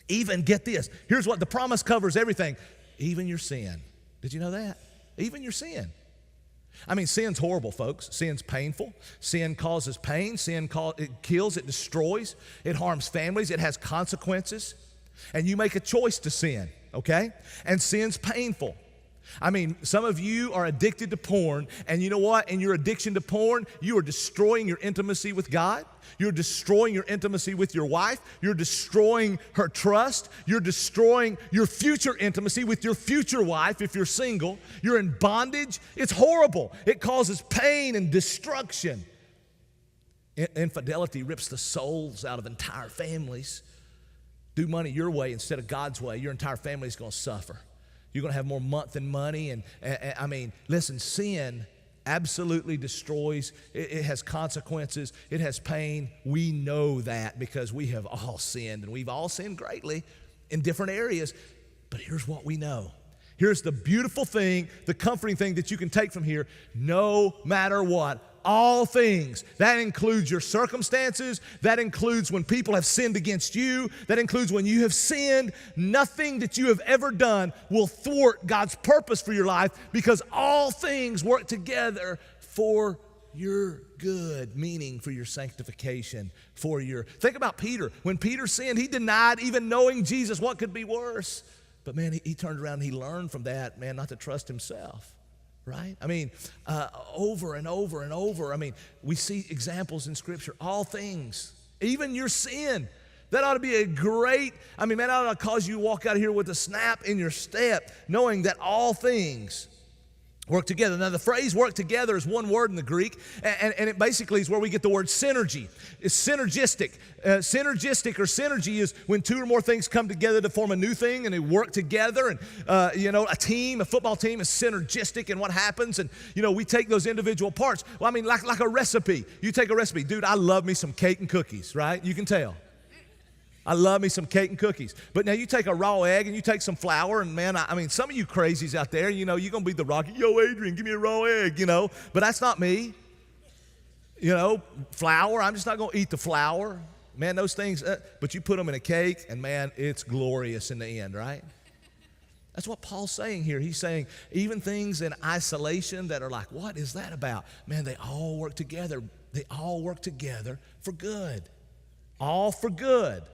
Even, get this, here's what the promise covers: everything, even your sin. Did you know that? Even your sin. I mean, sin's horrible, folks. Sin's painful. Sin causes pain. It kills, it destroys, it harms families, it has consequences. And you make a choice to sin, okay? And sin's painful. I mean, some of you are addicted to porn, and you know what? In your addiction to porn, you are destroying your intimacy with God. You're destroying your intimacy with your wife. You're destroying her trust. You're destroying your future intimacy with your future wife if you're single. You're in bondage. It's horrible. It causes pain and destruction. Infidelity rips the souls out of entire families. Do money your way instead of God's way, your entire family is going to suffer. You're going to have more month than money. And I mean, listen, sin absolutely destroys. It has consequences. It has pain. We know that because we have all sinned, and we've all sinned greatly in different areas. But here's what we know. Here's the beautiful thing, the comforting thing that you can take from here. No matter what, all things, that includes your circumstances, that includes when people have sinned against you, that includes when you have sinned. Nothing that you have ever done will thwart God's purpose for your life, because all things work together for your good, meaning for your sanctification, think about Peter. When Peter sinned, he denied even knowing Jesus. What could be worse? But man, he turned around and he learned from that, man, not to trust himself. Right? I mean, over and over and over. I mean, we see examples in Scripture. All things, even your sin. That ought to be that ought to cause you to walk out of here with a snap in your step, knowing that all things work together. Now, the phrase work together is one word in the Greek, and it basically is where we get the word synergy. It's synergistic. Synergistic or synergy is when two or more things come together to form a new thing, and they work together. And, a football team is synergistic in what happens. And, we take those individual parts. Well, I mean, like a recipe. You take a recipe. Dude, I love me some cake and cookies, right? You can tell. I love me some cake and cookies. But now you take a raw egg and you take some flour, and man, I mean, some of you crazies out there, you're going to be the rocky, yo, Adrian, give me a raw egg, But that's not me. Flour, I'm just not going to eat the flour. Man, those things, but you put them in a cake, and man, it's glorious in the end, right? That's what Paul's saying here. He's saying even things in isolation that are like, what is that about? Man, they all work together. They all work together for good. All for good.